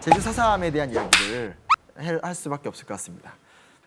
제주 4.3에 대한 이야기를 할 수밖에 없을 것 같습니다.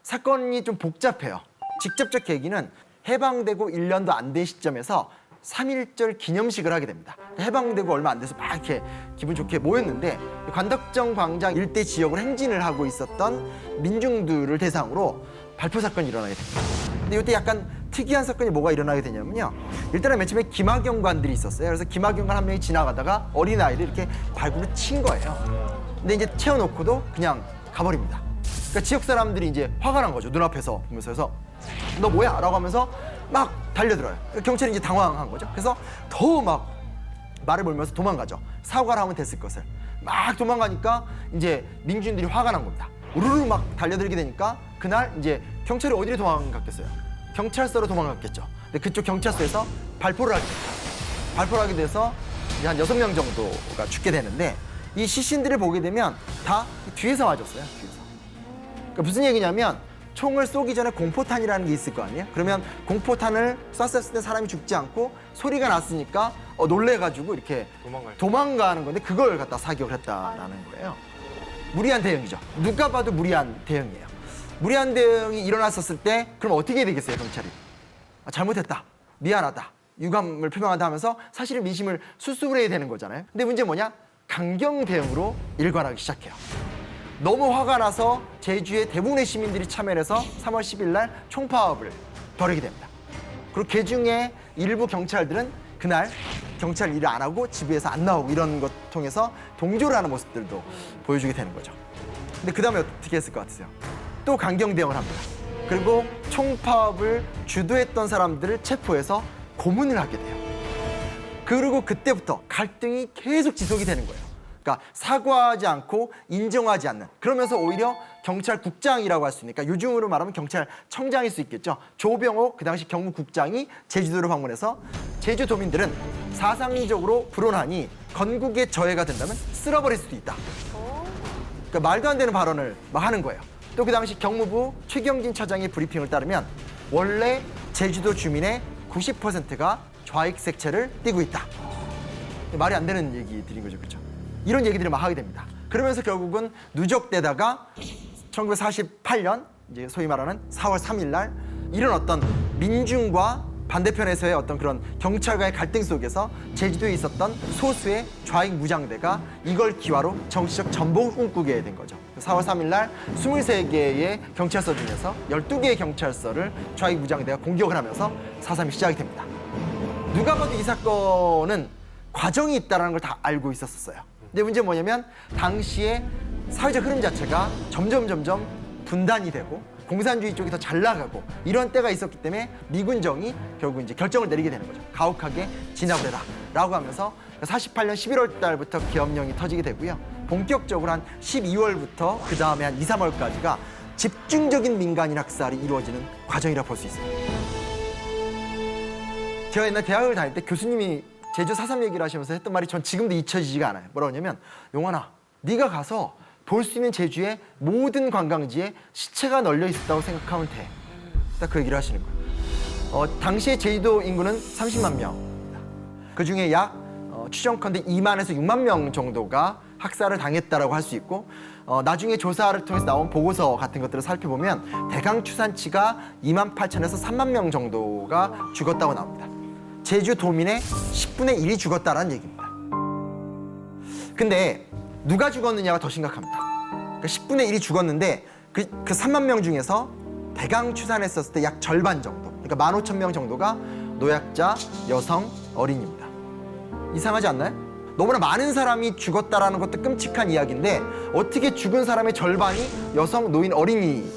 사건이 좀 복잡해요. 직접적 계기는 해방되고 1년도 안 된 시점에서 3.1절 기념식을 하게 됩니다. 해방되고 얼마 안 돼서 막 이렇게 기분 좋게 모였는데 관덕정 광장 일대 지역을 행진을 하고 있었던 민중들을 대상으로 발포 사건이 일어나게 됩니다. 근데 이때 약간 특이한 사건이 뭐가 일어나게 되냐면요. 일단은 맨 처음에 김학영관들이 있었어요. 그래서 김학영관 한 명이 지나가다가 어린아이를 이렇게 발구로 친 거예요. 근데 이제 채워놓고도 그냥 가버립니다. 그러니까 지역 사람들이 이제 화가 난 거죠. 눈앞에서 보면서. 그래서 너 뭐야? 라고 하면서 막 달려들어요. 그러니까 경찰이 이제 당황한 거죠. 그래서 더 막 말을 몰면서 도망가죠. 사과를 하면 됐을 것을. 막 도망가니까 이제 민중들이 화가 난 겁니다. 우르르 막 달려들게 되니까 그날 이제 경찰이 어디로 도망갔겠어요? 경찰서로 도망갔겠죠. 근데 그쪽 경찰서에서 발포를 하게 됩니다. 발포를 하게 돼서 이제 한 6명 정도가 죽게 되는데 이 시신들을 보게 되면 다 뒤에서 맞았어요. 뒤에서. 그러니까 무슨 얘기냐면 총을 쏘기 전에 공포탄이라는 게 있을 거 아니에요? 그러면 공포탄을 쐈을 때 사람이 죽지 않고 소리가 났으니까 놀래가지고 이렇게 도망가는 건데 그걸 갖다 사격을 했다라는 거예요. 무리한 대응이죠. 누가 봐도 무리한 대응이에요. 무리한 대응이 일어났었을 때 그럼 어떻게 되겠어요, 경찰이? 잘못했다, 미안하다, 유감을 표명한다 하면서 사실은 민심을 수습해야 되는 거잖아요. 근데 문제는 뭐냐? 강경 대응으로 일관하기 시작해요. 너무 화가 나서 제주의 대부분의 시민들이 참여를 해서 3월 10일 날 총파업을 벌이게 됩니다. 그리고 그중에 일부 경찰들은 그날 경찰 일을 안 하고 집에서 안 나오고 이런 것 통해서 동조를 하는 모습들도 보여주게 되는 거죠. 근데 그 다음에 어떻게 했을 것 같으세요? 또 강경 대응을 합니다. 그리고 총파업을 주도했던 사람들을 체포해서 고문을 하게 돼요. 그리고 그때부터 갈등이 계속 지속이 되는 거예요. 그러니까 사과하지 않고 인정하지 않는, 그러면서 오히려 경찰국장이라고 할 수 있으니까 요즘으로 말하면 경찰청장일 수 있겠죠. 조병옥 그 당시 경무국장이 제주도를 방문해서 제주도민들은 사상적으로 불온하니 건국의 저해가 된다면 쓸어버릴 수도 있다. 그러니까 말도 안 되는 발언을 막 하는 거예요. 또 그 당시 경무부 최경진 차장의 브리핑을 따르면 원래 제주도 주민의 90%가 좌익 색채를 띠고 있다. 말이 안 되는 얘기들인 거죠, 그렇죠? 이런 얘기들을 막 하게 됩니다. 그러면서 결국은 누적되다가 1948년 이제 소위 말하는 4월 3일 날 이런 어떤 민중과 반대편에서의 어떤 그런 경찰과의 갈등 속에서 제주도에 있었던 소수의 좌익 무장대가 이걸 기화로 정치적 전복을 꿈꾸게 된 거죠. 4월 3일 날 23개의 경찰서 중에서 12개의 경찰서를 좌익 무장대가 공격을 하면서 4.3이 시작이 됩니다. 누가 봐도 이 사건은 과정이 있다는 걸 다 알고 있었어요. 근데 문제는 뭐냐면 당시에 사회적 흐름 자체가 점점 분단이 되고 공산주의 쪽이 더 잘 나가고 이런 때가 있었기 때문에 미군정이 결국 이제 결정을 내리게 되는 거죠. 가혹하게 진압을 해라 라고 하면서 48년 11월 달부터 계엄령이 터지게 되고요. 본격적으로 한 12월부터 그 다음에 한 2, 3월까지가 집중적인 민간인 학살이 이루어지는 과정이라고 볼 수 있어요. 제가 옛날 대학을 다닐 때 교수님이 제주 4.3 얘기를 하시면서 했던 말이 전 지금도 잊혀지지가 않아요. 뭐라고 하냐면 용환아, 네가 가서 볼 수 있는 제주의 모든 관광지에 시체가 널려 있었다고 생각하면 돼. 딱 그 얘기를 하시는 거예요. 당시에 제주도 인구는 30만 명. 그중에 약 추정컨대 2만에서 6만 명 정도가 학살을 당했다라고 할 수 있고 나중에 조사를 통해서 나온 보고서 같은 것들을 살펴보면 대강 추산치가 2만 8천에서 3만 명 정도가 죽었다고 나옵니다. 제주 도민의 10분의 1이 죽었다라는 얘기입니다. 근데 누가 죽었느냐가 더 심각합니다. 그러니까 10분의 1이 죽었는데 그 3만 명 중에서 대강 추산했었을 때 약 절반 정도, 그러니까 15,000명 정도가 노약자, 여성, 어린이입니다. 이상하지 않나요? 너무나 많은 사람이 죽었다라는 것도 끔찍한 이야기인데 어떻게 죽은 사람의 절반이 여성, 노인, 어린이,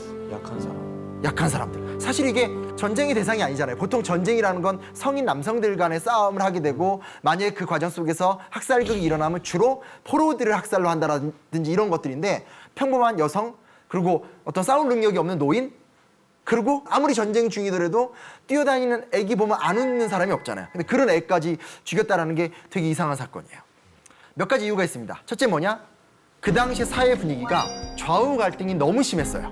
약한 사람들. 사실 이게 전쟁의 대상이 아니잖아요. 보통 전쟁이라는 건 성인 남성들 간의 싸움을 하게 되고 만약에 그 과정 속에서 학살극이 일어나면 주로 포로들을 학살로 한다든지 이런 것들인데 평범한 여성, 그리고 어떤 싸울 능력이 없는 노인, 그리고 아무리 전쟁 중이더라도 뛰어다니는 애기 보면 안 웃는 사람이 없잖아요. 근데 그런 애까지 죽였다는 게 되게 이상한 사건이에요. 몇 가지 이유가 있습니다. 첫째 뭐냐? 그 당시 사회 분위기가 좌우 갈등이 너무 심했어요.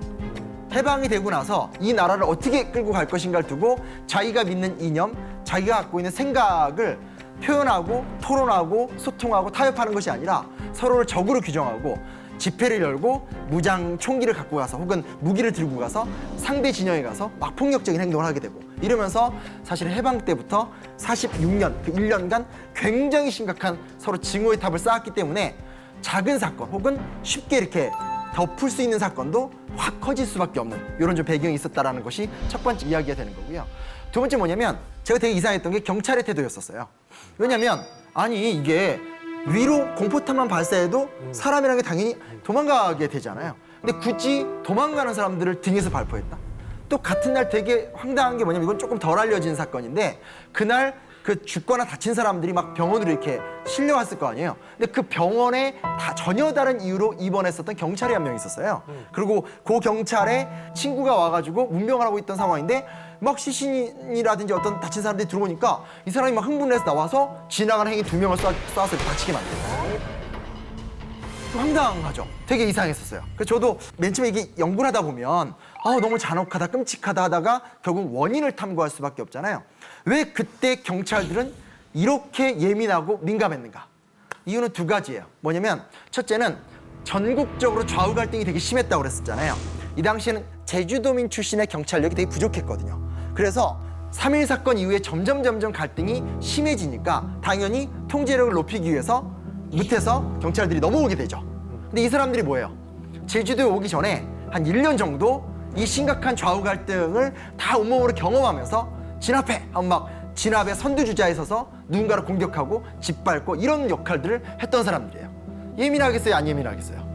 해방이 되고 나서 이 나라를 어떻게 끌고 갈 것인가를 두고 자기가 믿는 이념, 자기가 갖고 있는 생각을 표현하고 토론하고 소통하고 타협하는 것이 아니라 서로를 적으로 규정하고 집회를 열고 무장 총기를 갖고 가서 혹은 무기를 들고 가서 상대 진영에 가서 막 폭력적인 행동을 하게 되고 이러면서 사실 해방 때부터 46년 그 1년간 굉장히 심각한 서로 증오의 탑을 쌓았기 때문에 작은 사건 혹은 쉽게 이렇게 덮을 수 있는 사건도 확 커질 수밖에 없는 이런 좀 배경이 있었다라는 것이 첫 번째 이야기가 되는 거고요. 두 번째 뭐냐면 제가 되게 이상했던 게 경찰의 태도였었어요. 왜냐면 아니 이게 위로 공포탄만 발사해도 사람이라는 게 당연히 도망가게 되잖아요. 근데 굳이 도망가는 사람들을 등에서 발포했다? 또 같은 날 되게 황당한 게 뭐냐면 이건 조금 덜 알려진 사건인데 그날 그 죽거나 다친 사람들이 막 병원으로 이렇게 실려왔을 거 아니에요. 근데 그 병원에 다 전혀 다른 이유로 입원했었던 경찰이 한 명 있었어요. 그리고 그 경찰에 친구가 와가지고 문병을 하고 있던 상황인데 막 시신이라든지 어떤 다친 사람들이 들어오니까 이 사람이 막 흥분해서 나와서 지나가는 행위 2명을 쏴서 다치게 만들어요. 황당하죠. 되게 이상했었어요. 그래서 저도 맨 처음에 이게 연구를 하다 보면 너무 잔혹하다, 끔찍하다 하다가 결국 원인을 탐구할 수밖에 없잖아요. 왜 그때 경찰들은 이렇게 예민하고 민감했는가? 이유는 두 가지예요. 뭐냐면 첫째는 전국적으로 좌우 갈등이 되게 심했다고 그랬었잖아요. 이 당시에는 제주도민 출신의 경찰력이 되게 부족했거든요. 그래서 3.1 사건 이후에 점점 갈등이 심해지니까 당연히 통제력을 높이기 위해서 밑에서 경찰들이 넘어오게 되죠. 근데 이 사람들이 뭐예요? 제주도에 오기 전에 한 1년 정도 이 심각한 좌우 갈등을 다 온몸으로 경험하면서 진압해! 하면 막 진압의 선두주자에 서서 누군가를 공격하고 짓밟고 이런 역할들을 했던 사람들이에요. 예민하겠어요? 안 예민하겠어요?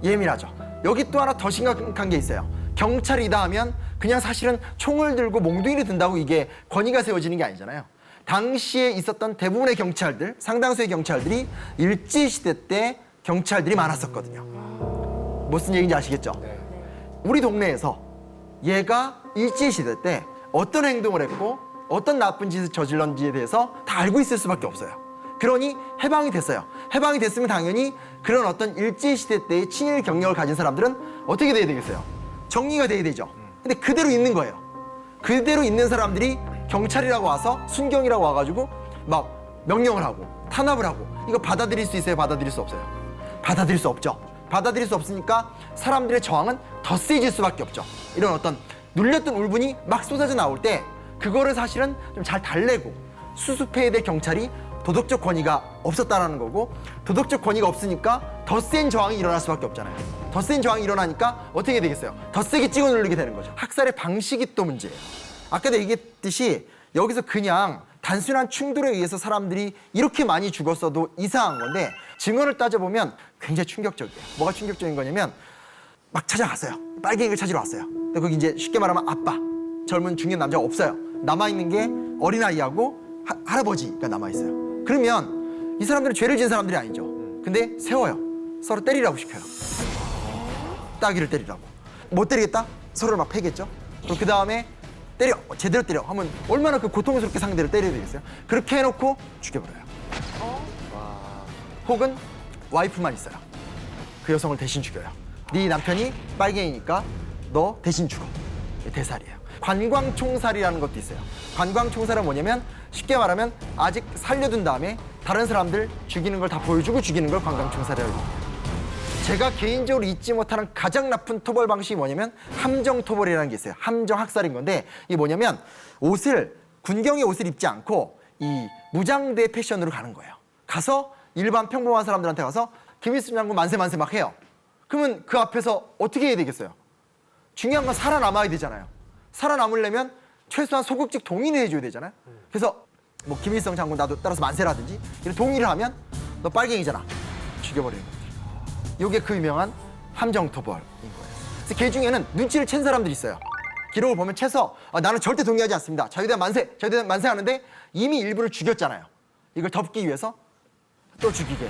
예민하죠. 여기 또 하나 더 심각한 게 있어요. 경찰이다 하면 그냥 사실은 총을 들고 몽둥이를 든다고 이게 권위가 세워지는 게 아니잖아요. 당시에 있었던 대부분의 경찰들, 상당수의 경찰들이 일제시대 때 경찰들이 많았었거든요. 무슨 얘기인지 아시겠죠? 우리 동네에서 얘가 일제시대 때 어떤 행동을 했고 어떤 나쁜 짓을 저질렀는지에 대해서 다 알고 있을 수밖에 없어요. 그러니 해방이 됐어요. 해방이 됐으면 당연히 그런 어떤 일제시대 때의 친일 경력을 가진 사람들은 어떻게 돼야 되겠어요? 정리가 돼야 되죠. 근데 그대로 있는 거예요. 그대로 있는 사람들이 경찰이라고 와서 순경이라고 와가지고 막 명령을 하고 탄압을 하고 이거 받아들일 수 있어요? 받아들일 수 없어요? 받아들일 수 없죠. 받아들일 수 없으니까 사람들의 저항은 더 세질 수밖에 없죠. 이런 어떤 눌렸던 울분이 막 쏟아져 나올 때 그거를 사실은 좀 잘 달래고 수습해야 될 경찰이 도덕적 권위가 없었다는 거고 도덕적 권위가 없으니까 더 센 저항이 일어날 수밖에 없잖아요. 더 센 저항이 일어나니까 어떻게 되겠어요? 더 세게 찍어 누르게 되는 거죠. 학살의 방식이 또 문제예요. 아까도 얘기했듯이 여기서 그냥 단순한 충돌에 의해서 사람들이 이렇게 많이 죽었어도 이상한 건데 증언을 따져보면 굉장히 충격적이에요. 뭐가 충격적인 거냐면 막 찾아갔어요. 빨갱이를 찾으러 왔어요. 근데 거기 이제 쉽게 말하면 아빠, 젊은 중년 남자가 없어요. 남아있는 게 어린아이하고 할아버지가 남아있어요. 그러면 이 사람들은 죄를 지은 사람들이 아니죠. 근데 세워요. 서로 때리라고 시켜요. 따귀를 때리라고. 못 때리겠다? 서로를 막 패겠죠. 그럼 그 다음에 때려, 제대로 때려 하면 얼마나 그 고통스럽게 상대를 때려야 되겠어요? 그렇게 해놓고 죽여버려요. 혹은 와이프만 있어요. 그 여성을 대신 죽여요. 네 남편이 빨갱이니까 너 대신 죽어. 대살이에요. 관광총살이라는 것도 있어요. 관광총살은 뭐냐면 쉽게 말하면 아직 살려둔 다음에 다른 사람들 죽이는 걸 다 보여주고 죽이는 걸 관광총살이라고 합니다. 제가 개인적으로 잊지 못하는 가장 나쁜 토벌 방식이 뭐냐면 함정 토벌이라는 게 있어요. 함정 학살인 건데 이게 뭐냐면 군경의 옷을 입지 않고 이 무장대 패션으로 가는 거예요. 가서 일반 평범한 사람들한테 가서 김일성 장군 만세 막 해요. 그러면 그 앞에서 어떻게 해야 되겠어요? 중요한 건 살아남아야 되잖아요. 살아남으려면 최소한 소극적 동의를 해줘야 되잖아요. 그래서 뭐 김일성 장군 나도 따라서 만세라든지 이런 동의를 하면 너 빨갱이잖아. 죽여버리는 거예요. 이게 그 유명한 함정토벌인 거예요. 그래서 그 중에는 눈치를 챈 사람들이 있어요. 기록을 보면 채서 나는 절대 동의하지 않습니다. 자유대한 만세 하는데 이미 일부를 죽였잖아요. 이걸 덮기 위해서 또 죽이게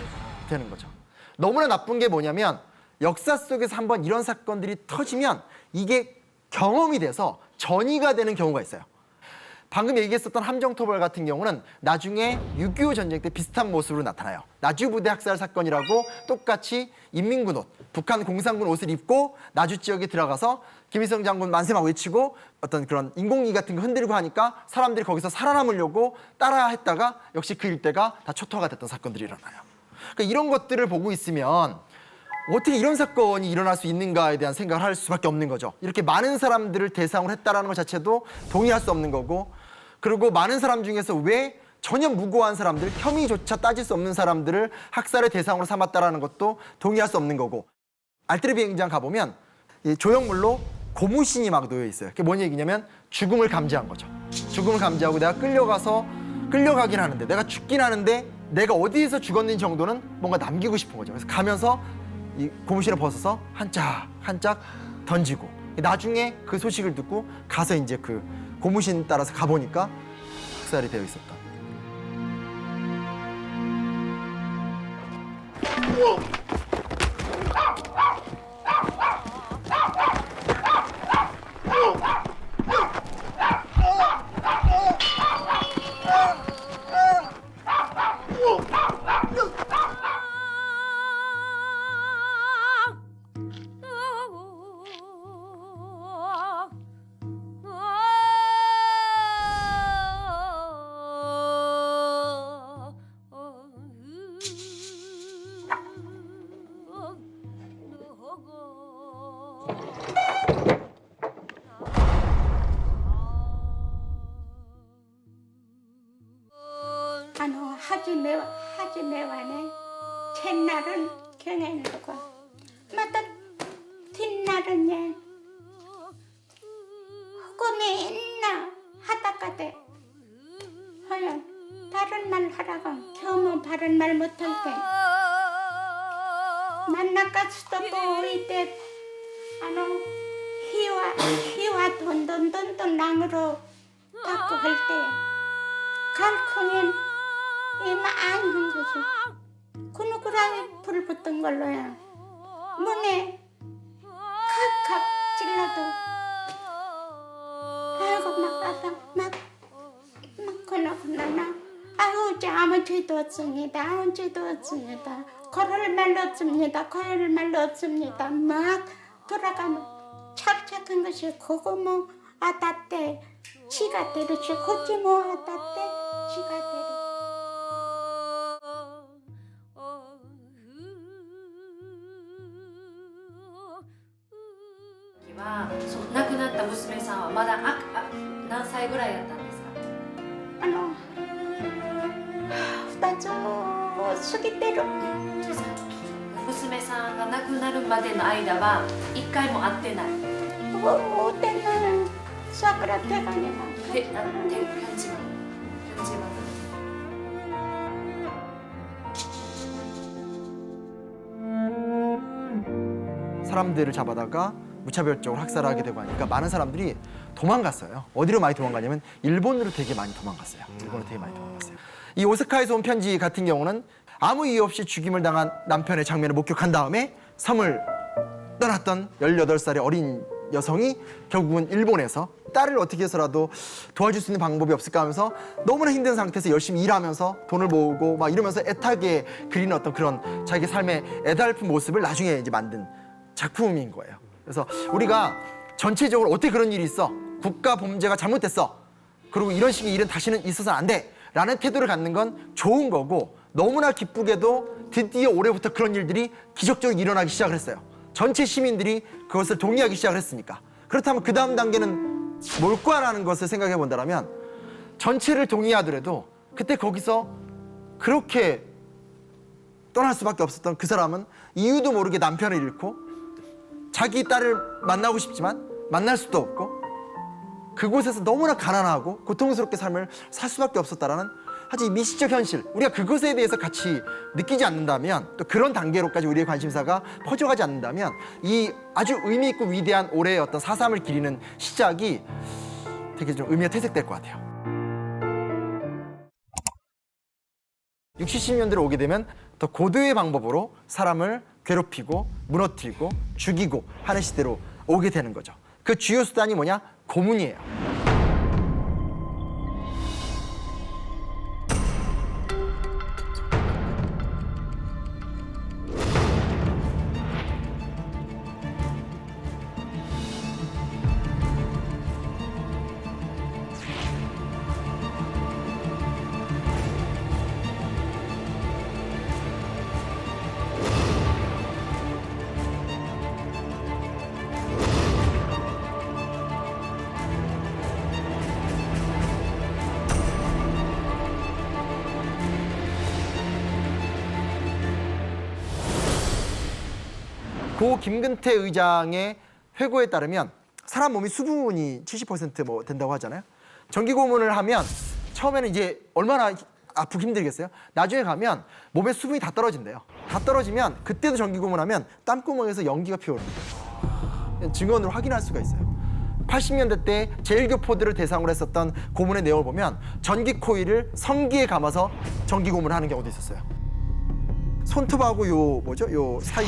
되는 거죠. 너무나 나쁜 게 뭐냐면 역사 속에서 한번 이런 사건들이 터지면 이게 경험이 돼서 전이가 되는 경우가 있어요. 방금 얘기했었던 함정토벌 같은 경우는 나중에 6.25 전쟁 때 비슷한 모습으로 나타나요. 나주부대 학살 사건이라고 똑같이 인민군 옷, 북한 공산군 옷을 입고 나주 지역에 들어가서 김일성 장군 만세 막 외치고 어떤 그런 인공기 같은 거 흔들고 하니까 사람들이 거기서 살아남으려고 따라 했다가 역시 그 일대가 다 초토화가 됐던 사건들이 일어나요. 그러니까 이런 것들을 보고 있으면 어떻게 이런 사건이 일어날 수 있는가에 대한 생각을 할 수밖에 없는 거죠. 이렇게 많은 사람들을 대상으로 했다라는 것 자체도 동의할 수 없는 거고, 그리고 많은 사람 중에서 왜 전혀 무고한 사람들, 혐의조차 따질 수 없는 사람들을 학살의 대상으로 삼았다라는 것도 동의할 수 없는 거고. 알뜰 비행장 가보면 이 조형물로 고무신이 막 놓여 있어요. 그게 뭔 얘기냐면 죽음을 감지한 거죠. 죽음을 감지하고 내가 끌려가긴 하는데, 내가 죽긴 하는데 내가 어디에서 죽었는지 정도는 뭔가 남기고 싶은 거죠. 그래서 가면서 이 고무신을 벗어서 한 짝 한 짝 던지고, 나중에 그 소식을 듣고 가서 이제 그 고무신 따라서 가보니까 학살이 되어 있었다. 하지매완에 첫날은 경애누고 마다 뒷날은 꿈이 있나 하다가대 허연 다른 말 하라고 겨우 바른 말 못할 때 만나까 수도 보이대 희와 돈돈돈돈 랑으로 갖고 할 때 갈콩엔 이마 아닌 거지. 그 누구랑에 불 붙은 걸로야. 문에 칵칵 찔러도 아이고 막 그나 아이고 저 아무 죄도 없습니다. 아무 죄도 없습니다. 걸을 말도 없습니다. 걸을 말도 없습니다. 막 돌아가면 착착한 것이 그거 뭐 아따때 지가 때려치 그지 뭐 아따때 지가 때려.亡くなった娘さんはまだ何歳ぐらいやったんですか？2つ過ぎてる。娘さんが亡くなるまでの間は一回も会ってない。会ってない。桜手紙が。편지만. 사람들을 잡아다가 무차별적으로 학살하게 되고 하니까 많은 사람들이 도망갔어요. 어디로 많이 도망가냐면 일본으로 되게 많이 도망갔어요. 이 오스카에서 온 편지 같은 경우는 아무 이유 없이 죽임을 당한 남편의 장면을 목격한 다음에 섬을 떠났던 18살의 어린 여성이 결국은 일본에서 딸을 어떻게 해서라도 도와줄 수 있는 방법이 없을까 하면서 너무나 힘든 상태에서 열심히 일하면서 돈을 모으고 막 이러면서 애타게 그리는 어떤 그런 자기 삶의 애달픈 모습을 나중에 이제 만든 작품인 거예요. 그래서 우리가 전체적으로 어떻게 그런 일이 있어? 국가 범죄가 잘못됐어. 그리고 이런 식의 일은 다시는 있어서는 안 돼. 라는 태도를 갖는 건 좋은 거고, 너무나 기쁘게도 드디어 올해부터 그런 일들이 기적적으로 일어나기 시작을 했어요. 전체 시민들이 그것을 동의하기 시작을 했으니까. 그렇다면 그 다음 단계는 뭘까라는 것을 생각해 본다면, 전체를 동의하더라도 그때 거기서 그렇게 떠날 수밖에 없었던 그 사람은 이유도 모르게 남편을 잃고 자기 딸을 만나고 싶지만 만날 수도 없고 그곳에서 너무나 가난하고 고통스럽게 삶을 살 수밖에 없었다라는 아주 미시적 현실, 우리가 그것에 대해서 같이 느끼지 않는다면, 또 그런 단계로까지 우리의 관심사가 퍼져가지 않는다면 이 아주 의미 있고 위대한 올해의 어떤 4.3을 기리는 시작이 되게 좀 의미가 퇴색될 것 같아요. 60, 70년대로 오게 되면 더 고도의 방법으로 사람을 괴롭히고 무너뜨리고 죽이고 하는 시대로 오게 되는 거죠. 그 주요 수단이 뭐냐? 고문이에요. 고 김근태 의장의 회고에 따르면 사람 몸이 수분이 70%뭐 된다고 하잖아요. 정기 고문을 하면 처음에는 이제 얼마나 아프고 힘들겠어요? 나중에 가면 몸에 수분이 다 떨어진대요. 다 떨어지면 그때도 정기 고문하면 땀구멍에서 연기가 피어오르는 거예요. 증언으로 확인할 수가 있어요. 80년대 때 제일교포들을 대상으로 했었던 고문의 내용을 보면 전기 코일을 성기에 감아서 정기 고문을 하는 경우도 있었어요. 손톱하고 요 사이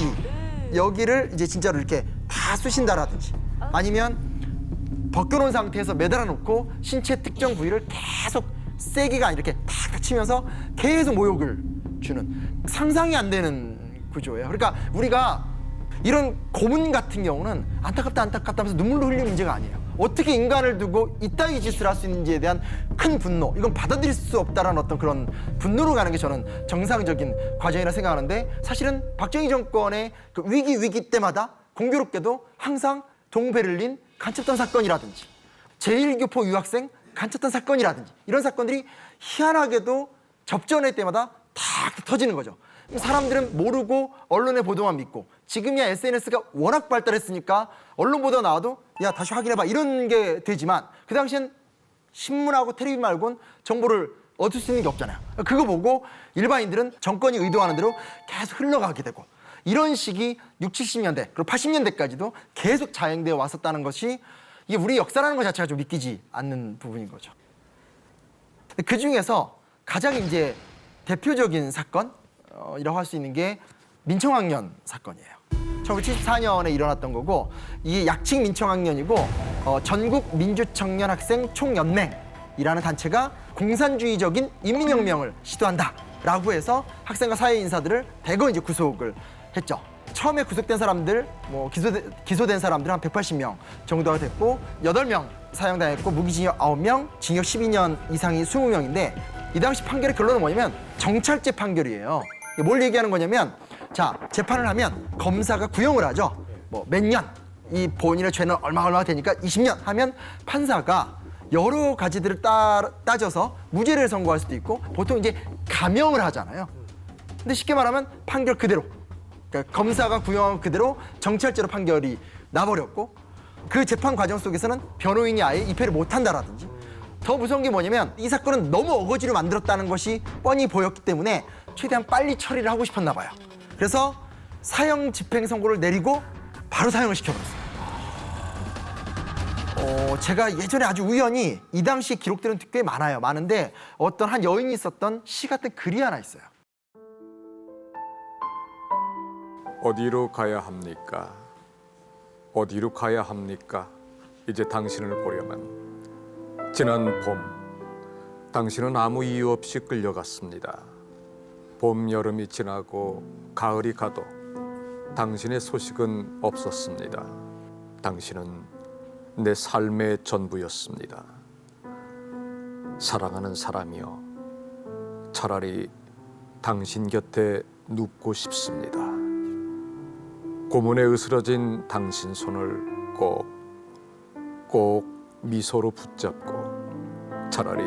여기를 이제 진짜로 이렇게 다 쑤신다라든지 아니면 벗겨놓은 상태에서 매달아 놓고 신체 특정 부위를 계속 세게가 이렇게 탁 치면서 계속 모욕을 주는 상상이 안 되는 구조예요. 그러니까 우리가 이런 고문 같은 경우는 안타깝다 하면서 눈물로 흘리는 문제가 아니에요. 어떻게 인간을 두고 이따위 짓을 할 수 있는지에 대한 큰 분노, 이건 받아들일 수 없다라는 어떤 그런 분노로 가는 게 저는 정상적인 과정이라 생각하는데 사실은 박정희 정권의 그 위기 때마다 공교롭게도 항상 동베를린 간첩단 사건이라든지 제1교포 유학생 간첩단 사건이라든지 이런 사건들이 희한하게도 접전할 때마다 탁 터지는 거죠. 사람들은 모르고 언론의 보도만 믿고 지금이야 SNS가 워낙 발달했으니까 언론 보도 나와도 야 다시 확인해봐 이런 게 되지만 그 당시엔 신문하고 텔레비전 말고는 정보를 얻을 수 있는 게 없잖아요. 그거 보고 일반인들은 정권이 의도하는 대로 계속 흘러가게 되고 이런 식이 60, 70년대 그리고 80년대까지도 계속 자행되어 왔었다는 것이 이게 우리 역사라는 것 자체가 좀 믿기지 않는 부분인 거죠. 그 중에서 가장 이제 대표적인 사건 이라고 할 수 있는 게 민청학년 사건이에요. 1974년에 일어났던 거고 이게 약칭 민청학년이고 전국 민주청년 학생 총연맹이라는 단체가 공산주의적인 인민혁명을 시도한다라고 해서 학생과 사회 인사들을 대거 이제 구속을 했죠. 처음에 구속된 사람들, 기소된 사람들은 한 180명 정도가 됐고 8명 사형당했고 무기징역 9명, 징역 12년 이상이 20명인데 이 당시 판결의 결론은 뭐냐면 정찰제 판결이에요. 뭘 얘기하는 거냐면 자 재판을 하면 검사가 구형을 하죠. 뭐 몇 년, 이 본인의 죄는 얼마 되니까 20년 하면 판사가 여러 가지들을 따져서 무죄를 선고할 수도 있고 보통 이제 감형을 하잖아요. 근데 쉽게 말하면 판결 그대로 그러니까 검사가 구형한 그대로 정찰제로 판결이 나버렸고 그 재판 과정 속에서는 변호인이 아예 입회를 못한다라든지 더 무서운 게 뭐냐면 이 사건은 너무 어거지로 만들었다는 것이 뻔히 보였기 때문에 최대한 빨리 처리를 하고 싶었나 봐요. 그래서 사형 집행 선고를 내리고 바로 사형을 시켜버렸어요. 제가 예전에 아주 우연히 이 당시 기록들은 꽤 많은데 어떤 한 여인이 썼던 시 같은 글이 하나 있어요. 어디로 가야 합니까? 어디로 가야 합니까? 이제 당신을 보려면 지난 봄 당신은 아무 이유 없이 끌려갔습니다. 봄, 여름이 지나고 가을이 가도 당신의 소식은 없었습니다. 당신은 내 삶의 전부였습니다. 사랑하는 사람이여, 차라리 당신 곁에 눕고 싶습니다. 고문에 으스러진 당신 손을 꼭 미소로 붙잡고 차라리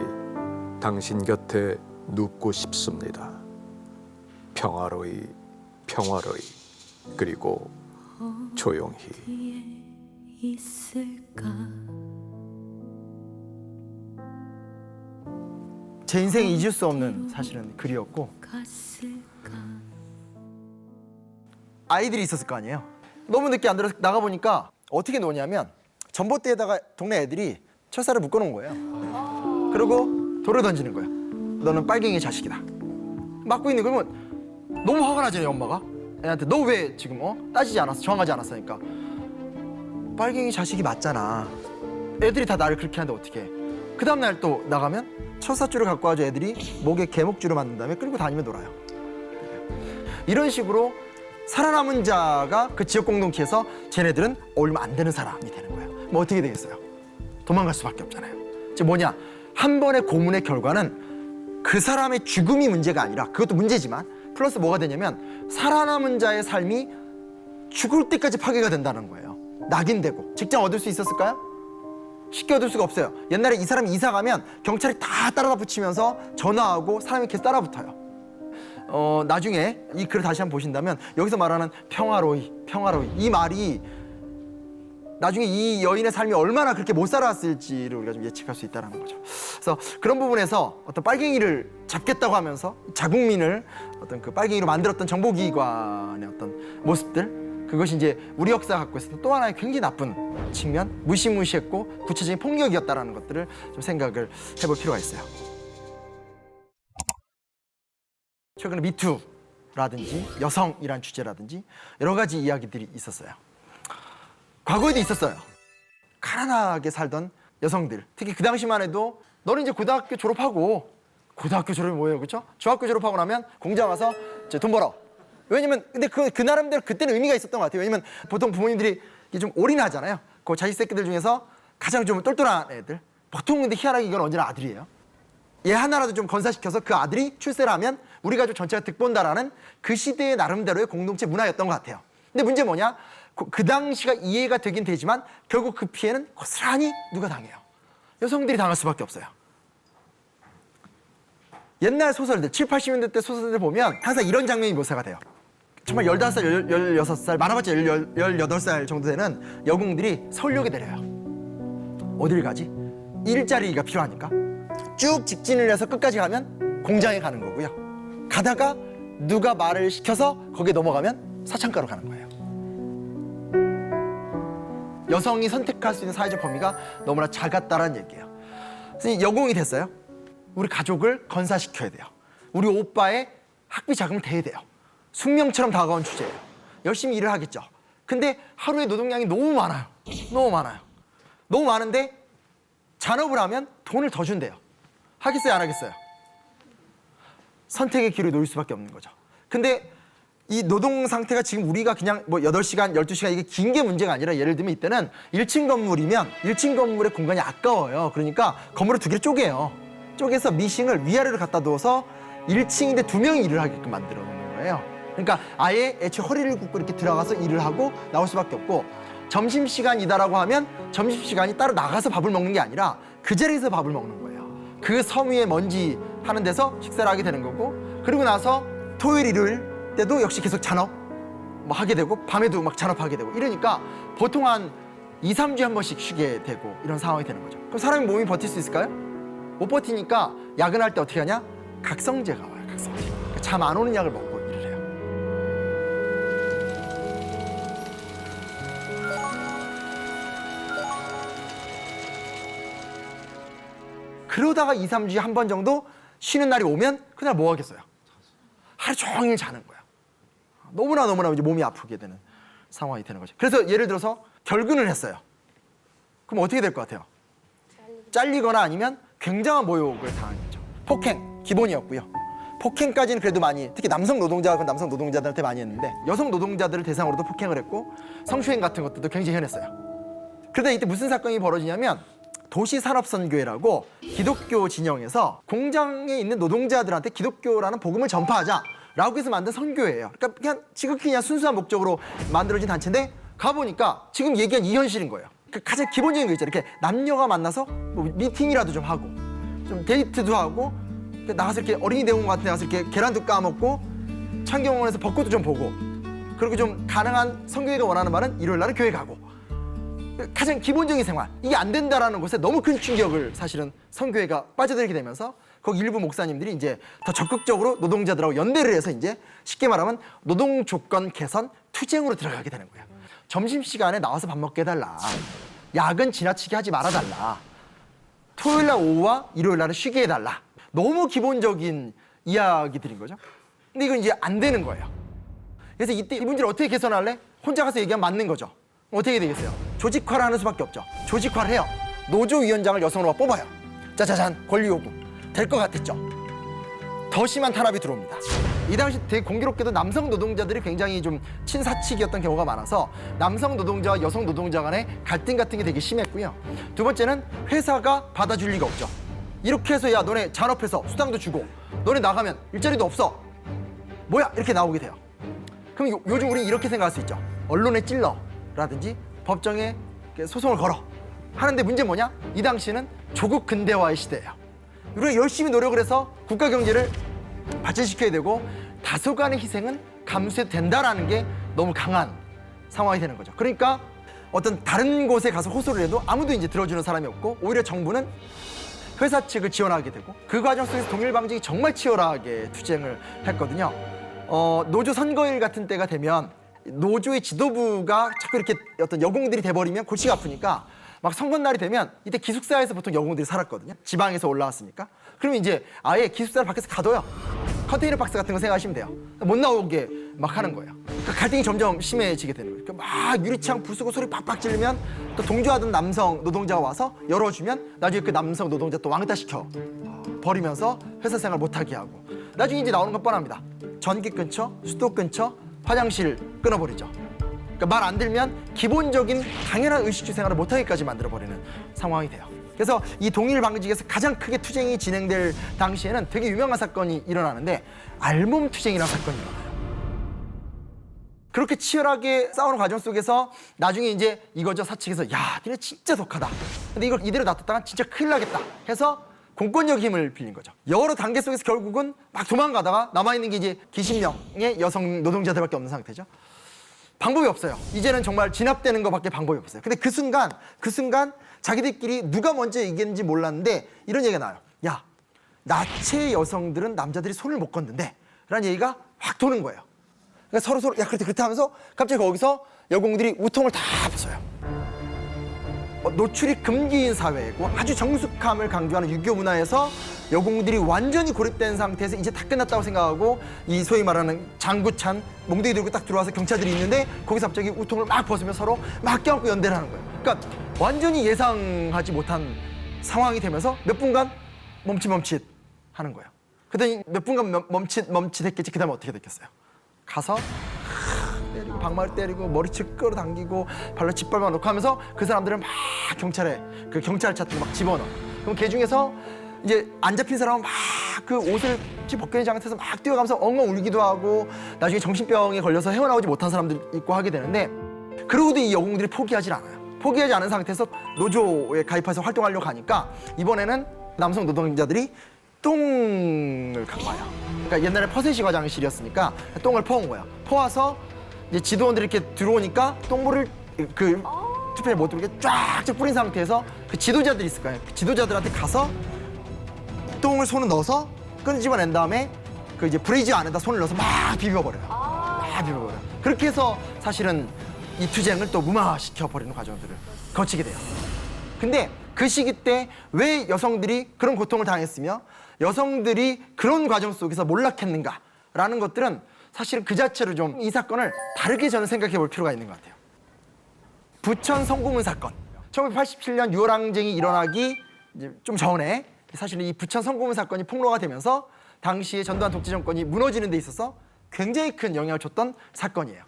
당신 곁에 눕고 싶습니다. 평화로이 그리고 조용히. 제 인생에 잊을 수 없는 사실은 글이었고 아이들이 있었을 거 아니에요. 너무 늦게 안 들어서 나가보니까 어떻게 노냐면 전봇대에다가 동네 애들이 철사를 묶어놓은 거예요. 그리고 돌을 던지는 거예요. 너는 빨갱이 자식이다. 맞고 있는 그러면 너무 화가 나잖아요. 엄마가 애한테 너 왜 지금 따지지 않았어, 정하지 않았으니까. 빨갱이 자식이 맞잖아. 애들이 다 나를 그렇게 하는데 어떡해. 그 다음날 또 나가면 철사줄을 갖고 와서 애들이 목에 개목줄을 만든 다음에 끌고 다니며 놀아요. 이런 식으로 살아남은 자가 그 지역 공동체에서 쟤네들은 어울리면 안 되는 사람이 되는 거예요. 뭐 어떻게 되겠어요? 도망갈 수밖에 없잖아요. 즉 뭐냐, 한 번의 고문의 결과는 그 사람의 죽음이 문제가 아니라, 그것도 문제지만 플러스 뭐가 되냐면 살아남은 자의 삶이 죽을 때까지 파괴가 된다는 거예요. 낙인되고. 직장 얻을 수 있었을까요? 쉽게 얻을 수가 없어요. 옛날에 이 사람이 이사 가면 경찰이 다 따라다 붙이면서 전화하고 사람이 계속 따라붙어요. 나중에 이 글을 다시 한번 보신다면 여기서 말하는 평화로이 이 말이 나중에 이 여인의 삶이 얼마나 그렇게 못 살아왔을지를 우리가 좀 예측할 수 있다는 거죠. 그래서 그런 부분에서 어떤 빨갱이를 잡겠다고 하면서 자국민을 어떤 그 빨갱이로 만들었던 정보기관의 어떤 모습들, 그것이 이제 우리 역사가 갖고 있었던 또 하나의 굉장히 나쁜 측면, 무시무시했고 구체적인 폭력이었다라는 것들을 좀 생각을 해볼 필요가 있어요. 최근에 미투라든지 여성이란 주제라든지 여러 가지 이야기들이 있었어요. 과거에도 있었어요. 가난하게 살던 여성들, 특히 그 당시만 해도 너는 이제 고등학교 졸업하고, 고등학교 졸업이 뭐예요, 그렇죠? 중학교 졸업하고 나면 공장 와서 이제 돈 벌어. 왜냐면 근데 그 나름대로 그때는 의미가 있었던 것 같아요. 왜냐면 보통 부모님들이 이게 좀 올인하잖아요. 그 자식 새끼들 중에서 가장 좀 똘똘한 애들, 보통 근데 희한하게 이건 언제나 아들이에요. 얘 하나라도 좀 건사시켜서 그 아들이 출세를 하면 우리 가족 전체가 득본다라는 그 시대의 나름대로의 공동체 문화였던 것 같아요. 근데 문제 뭐냐? 그 당시가 이해가 되긴 되지만 결국 그 피해는 고스란히 누가 당해요? 여성들이 당할 수밖에 없어요. 옛날 소설들, 7, 80년대 때 소설들 보면 항상 이런 장면이 묘사가 돼요. 정말 15살, 16살, 많아봤자 18살 정도 되는 여공들이 서울역에 내려요. 어딜 가지? 일자리가 필요하니까 쭉 직진을 해서 끝까지 가면 공장에 가는 거고요. 가다가 누가 말을 시켜서 거기에 넘어가면 사창가로 가는 거예요. 여성이 선택할 수 있는 사회적 범위가 너무나 작았다라는 얘기예요. 그래서 여공이 됐어요. 우리 가족을 건사시켜야 돼요. 우리 오빠의 학비 자금을 대야 돼요. 숙명처럼 다가온 주제예요. 열심히 일을 하겠죠. 근데 하루에 노동량이 너무 많아요. 너무 많아요. 너무 많은데 잔업을 하면 돈을 더 준대요. 하겠어요, 안 하겠어요? 선택의 기회를 놓을 수밖에 없는 거죠. 근데 이 노동 상태가 지금 우리가 그냥 뭐 8시간, 12시간 이게 긴 게 문제가 아니라 예를 들면 이때는 1층 건물이면 1층 건물의 공간이 아까워요. 그러니까 건물을 2개를 쪼개요. 쪼개서 미싱을 위아래로 갖다 두어서 1층인데 2명이 일을 하게끔 만들어 놓는 거예요. 그러니까 아예 애초에 허리를 굽고 이렇게 들어가서 일을 하고 나올 수밖에 없고, 점심시간이다라고 하면 점심시간이 따로 나가서 밥을 먹는 게 아니라 그 자리에서 밥을 먹는 거예요. 그 섬 위에 먼지 하는 데서 식사를 하게 되는 거고, 그리고 나서 토요일, 일요일 때도 역시 계속 잔업 뭐 하게 되고, 밤에도 막 잔업하게 되고, 이러니까 보통 한 2, 3주에 한 번씩 쉬게 되고 이런 상황이 되는 거죠. 그럼 사람이 몸이 버틸 수 있을까요? 못 버티니까 야근할 때 어떻게 하냐? 각성제가 와요. 각성제. 잠 안 오는 약을 먹고 일을 해요. 그러다가 2, 3주에 한 번 정도 쉬는 날이 오면 그날 뭐 하겠어요? 하루 종일 자는 거예요. 너무나 이제 몸이 아프게 되는 상황이 되는 거죠. 그래서 예를 들어서 결근을 했어요. 그럼 어떻게 될 것 같아요? 잘리거나 아니면 굉장한 모욕을 당하겠죠. 폭행 기본이었고요. 폭행까지는 그래도 많이, 특히 남성 노동자가 남성 노동자들한테 많이 했는데 여성 노동자들을 대상으로도 폭행을 했고 성추행 같은 것들도 굉장히 흔했어요. 그러다 이때 무슨 사건이 벌어지냐면, 도시산업선교회라고 기독교 진영에서 공장에 있는 노동자들한테 기독교라는 복음을 전파하자라고 해서 만든 선교회예요. 그러니까 그냥 지극히 그냥 순수한 목적으로 만들어진 단체인데, 가보니까 지금 얘기한 이 현실인 거예요. 그 가장 기본적인 거 있잖아요. 이렇게 남녀가 만나서 뭐 미팅이라도 좀 하고, 좀 데이트도 하고, 나가서 이렇게 어린이 대공원 같은 데 가서 이렇게 계란도 까먹고, 창경원에서 벚꽃도 좀 보고, 그리고 좀 가능한 선교회가 원하는 말은 일요일 날은 교회 가고, 가장 기본적인 생활, 이게 안 된다라는 것에 너무 큰 충격을 사실은 선교회가 빠져들게 되면서 거기 일부 목사님들이 이제 더 적극적으로 노동자들하고 연대를 해서 이제 쉽게 말하면 노동 조건 개선 투쟁으로 들어가게 되는 거예요. 점심시간에 나와서 밥 먹게 해달라. 야근 지나치게 하지 말아달라. 토요일 날 오후와 일요일 날은 쉬게 해달라. 너무 기본적인 이야기들인 거죠. 근데 이건 이제 안 되는 거예요. 그래서 이때 이 문제를 어떻게 개선할래? 혼자 가서 얘기하면 맞는 거죠. 어떻게 되겠어요? 조직화를 하는 수밖에 없죠. 조직화를 해요. 노조위원장을 여성으로 뽑아요. 짜자잔, 권리 요구. 될 것 같았죠. 더 심한 탄압이 들어옵니다. 이 당시 되게 공교롭게도 남성 노동자들이 굉장히 좀 친사측이었던 경우가 많아서 남성 노동자와 여성 노동자 간의 갈등 같은 게 되게 심했고요. 두 번째는 회사가 받아줄 리가 없죠. 이렇게 해서 야 너네 잔업해서 수당도 주고 너네 나가면 일자리도 없어. 뭐야? 이렇게 나오게 돼요. 그럼 요즘 우리 이렇게 생각할 수 있죠. 언론에 찔러라든지 법정에 소송을 걸어 하는데, 문제 뭐냐? 이 당시는 조국 근대화의 시대예요. 우리가 열심히 노력을 해서 국가 경제를 발전시켜야 되고 다소간의 희생은 감수해도 된다라는 게 너무 강한 상황이 되는 거죠. 그러니까 어떤 다른 곳에 가서 호소를 해도 아무도 이제 들어주는 사람이 없고 오히려 정부는 회사 측을 지원하게 되고 그 과정 속에서 동일 방식이 정말 치열하게 투쟁을 했거든요. 노조 선거일 같은 때가 되면 노조의 지도부가 자꾸 이렇게 어떤 여공들이 돼버리면 골치가 아프니까 막 선거날이 되면 이때 기숙사에서 보통 여공들이 살았거든요. 지방에서 올라왔으니까. 그러면 이제 아예 기숙사를 밖에서 가둬요. 컨테이너 박스 같은 거 생각하시면 돼요. 못 나오게 막 하는 거예요. 그러니까 갈등이 점점 심해지게 되는 거예요. 그러니까 막 유리창 부수고 소리 빡빡 지르면 또 동조하던 남성 노동자가 와서 열어주면 나중에 그 남성 노동자 또 왕따시켜 버리면서 회사 생활 못하게 하고 나중에 이제 나오는 건 뻔합니다. 전기 끊죠, 수도 끊죠, 화장실 끊어버리죠. 그러니까 말 안 들면 기본적인 당연한 의식주 생활을 못하게까지 만들어버리는 상황이 돼요. 그래서 이 동일 방직에서 가장 크게 투쟁이 진행될 당시에는 되게 유명한 사건이 일어나는데 알몸 투쟁이라는 사건이 일어나요. 그렇게 치열하게 싸우는 과정 속에서 나중에 이제 이거죠. 사측에서 야, 니네 진짜 독하다. 근데 이걸 이대로 놔뒀다가 진짜 큰일 나겠다 해서 공권력 힘을 빌린 거죠. 여러 단계 속에서 결국은 막 도망가다가 남아있는 게 이제 기십 명의 여성 노동자들밖에 없는 상태죠. 방법이 없어요. 이제는 정말 진압되는 것밖에 방법이 없어요. 근데 그 순간 자기들끼리 누가 먼저 이겼는지 몰랐는데 이런 얘기가 나와요. 야, 나체 여성들은 남자들이 손을 못 걷는데 라는 얘기가 확 도는 거예요. 그러니까 서로 야, 그렇다 하면서 갑자기 거기서 여공들이 우통을 다 벗어요. 노출이 금기인 사회고 아주 정숙함을 강조하는 유교 문화에서 여공들이 완전히 고립된 상태에서 이제 다 끝났다고 생각하고 이 소위 말하는 장구찬 몽둥이 들고 딱 들어와서 경찰들이 있는데 거기서 갑자기 우통을 막 벗으며 서로 막 껴안고 연대를 하는 거예요. 그러니까 완전히 예상하지 못한 상황이 되면서 몇 분간 멈칫멈칫 하는 거예요. 그랬더니 몇 분간 멈칫 했겠지. 그 다음에 어떻게 됐겠어요? 가서 때리고 방망이 때리고 머리채 끌어당기고 발로 짓밟아 놓고 하면서 그 사람들을 막 경찰에 그 경찰차 막 집어넣어. 그럼 걔 중에서 이제 안 잡힌 사람은 막 그 옷을 벗겨내지 상태에서 막 뛰어가면서 엉엉 울기도 하고 나중에 정신병에 걸려서 헤어나오지 못한 사람들 있고 하게 되는데 그러고도 이 여공들이 포기하지 않아요. 포기하지 않은 상태에서 노조에 가입해서 활동하려고 하니까 이번에는 남성 노동자들이 똥을 갖고 와요. 그러니까 옛날에 퍼세시 화장실이었으니까 똥을 퍼온 거예요. 퍼와서 이제 지도원들이 이렇게 들어오니까 똥물을 그 투표에 못 들게 쫙쫙 뿌린 상태에서 그 지도자들이 있을 거예요. 그 지도자들한테 가서 똥을 손을 넣어서 끄집어낸 다음에 그 이제 브레이즈 안에다 손을 넣어서 막 비벼버려요. 막 비벼버려요. 그렇게 해서 사실은 이 투쟁을 또 무마시켜 버리는 과정들을 거치게 돼요. 근데 그 시기 때 왜 여성들이 그런 고통을 당했으며 여성들이 그런 과정 속에서 몰락했는가라는 것들은 사실은 그 자체로 좀 이 사건을 다르게 저는 생각해 볼 필요가 있는 것 같아요. 부천 성고문 사건. 1987년 유월항쟁이 일어나기 이제 좀 전에 사실은 이 부천 성고문 사건이 폭로가 되면서 당시에 전두환 독재 정권이 무너지는 데 있어서 굉장히 큰 영향을 줬던 사건이에요.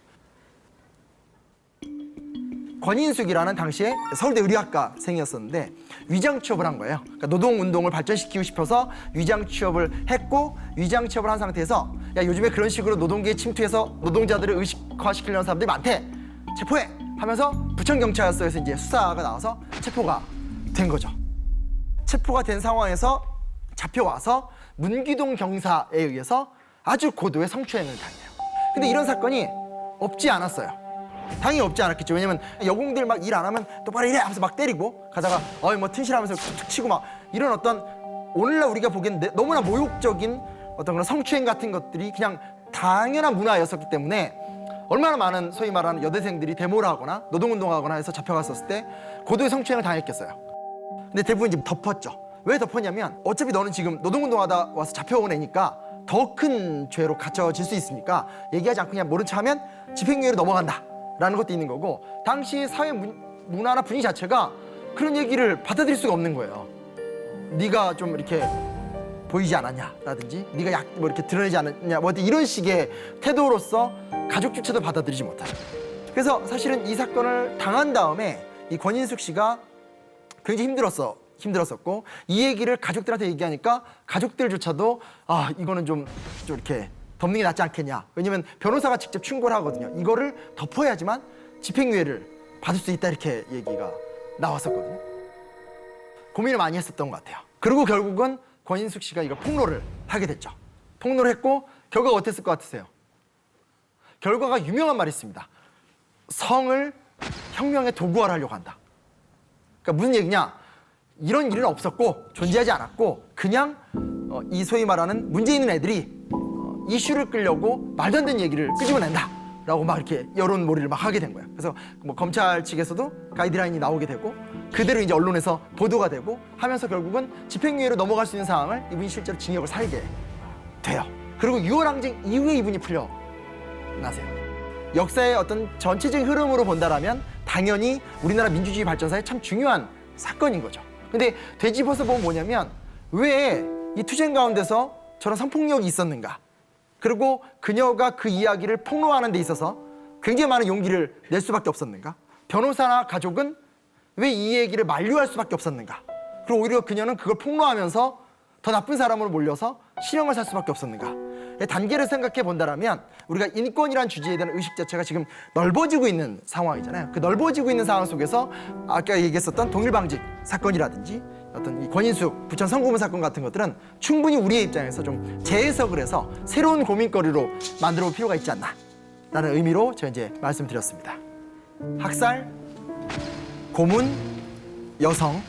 권인숙이라는 당시에 서울대 의료학과생이었었는데 위장 취업을 한 거예요. 그러니까 노동운동을 발전시키고 싶어서 위장 취업을 했고 위장 취업을 한 상태에서 야, 요즘에 그런 식으로 노동계에 침투해서 노동자들을 의식화시키려는 사람들이 많대. 체포해! 하면서 부천경찰서에서 이제 수사가 나와서 체포가 된 거죠. 체포가 된 상황에서 잡혀와서 문기동 경사에 의해서 아주 고도의 성추행을 당해요. 근데 이런 사건이 없지 않았어요. 당연히 없지 않았겠죠. 왜냐면 여공들 막 일 안 하면 똑바로 일해 하면서 막 때리고 가다가 뭐 튼실하면서 툭툭 치고 막 이런 어떤 오늘날 우리가 보기엔 너무나 모욕적인 어떤 그런 성추행 같은 것들이 그냥 당연한 문화였었기 때문에 얼마나 많은 소위 말하는 여대생들이 데모를 하거나 노동운동하거나 해서 잡혀갔었을 때 고도의 성추행을 당했겠어요. 근데 대부분 이제 덮었죠. 왜 덮었냐면 어차피 너는 지금 노동운동하다 와서 잡혀온 애니까 더 큰 죄로 갇혀질 수 있으니까 얘기하지 않고 그냥 모른 척 하면 집행유예로 넘어간다 라는 것도 있는 거고 당시 사회 문화나 분위기 자체가 그런 얘기를 받아들일 수가 없는 거예요. 네가 좀 이렇게 보이지 않았냐라든지 네가 뭐 이렇게 드러내지 않았냐 뭐 이런 식의 태도로서 가족조차도 받아들이지 못하죠. 그래서 사실은 이 사건을 당한 다음에 이 권인숙 씨가 굉장히 힘들었었고 이 얘기를 가족들한테 얘기하니까 가족들조차도 아 이거는 좀 이렇게 덮는 게 낫지 않겠냐. 왜냐면 변호사가 직접 충고를 하거든요. 이거를 덮어야지만 집행유예를 받을 수 있다 이렇게 얘기가 나왔었거든요. 고민을 많이 했었던 것 같아요. 그리고 결국은 권인숙 씨가 이걸 폭로를 하게 됐죠. 폭로를 했고 결과가 어땠을 것 같으세요? 결과가 유명한 말이 있습니다. 성을 혁명의 도구화를 하려고 한다. 그러니까 무슨 얘기냐? 이런 일은 없었고 존재하지 않았고 그냥 이 소위 말하는 문제 있는 애들이 이슈를 끌려고 말도 안 되는 얘기를 끄집어낸다 라고 막 이렇게 여론몰이를 막 하게 된 거예요. 그래서 뭐 검찰 측에서도 가이드라인이 나오게 되고 그대로 이제 언론에서 보도가 되고 하면서 결국은 집행유예로 넘어갈 수 있는 상황을 이분이 실제로 징역을 살게 돼요. 그리고 6월 항쟁 이후에 이분이 풀려나세요. 역사의 어떤 전체적인 흐름으로 본다라면 당연히 우리나라 민주주의 발전사에 참 중요한 사건인 거죠. 근데 되짚어서 보면 뭐냐면 왜 이 투쟁 가운데서 저런 성폭력이 있었는가? 그리고 그녀가 그 이야기를 폭로하는 데 있어서 굉장히 많은 용기를 낼 수밖에 없었는가? 변호사나 가족은 왜 이 얘기를 만류할 수밖에 없었는가? 그리고 오히려 그녀는 그걸 폭로하면서 더 나쁜 사람으로 몰려서 실형을 살 수밖에 없었는가? 단계를 생각해 본다라면 우리가 인권이란 주제에 대한 의식 자체가 지금 넓어지고 있는 상황이잖아요. 그 넓어지고 있는 상황 속에서 아까 얘기했었던 동일방직 사건이라든지 어떤 이 권인숙 부천 성고문 사건 같은 것들은 충분히 우리의 입장에서 좀 재해석을 해서 새로운 고민거리로 만들어 볼 필요가 있지 않나라는 의미로 제가 이제 말씀드렸습니다. 학살, 고문, 여성,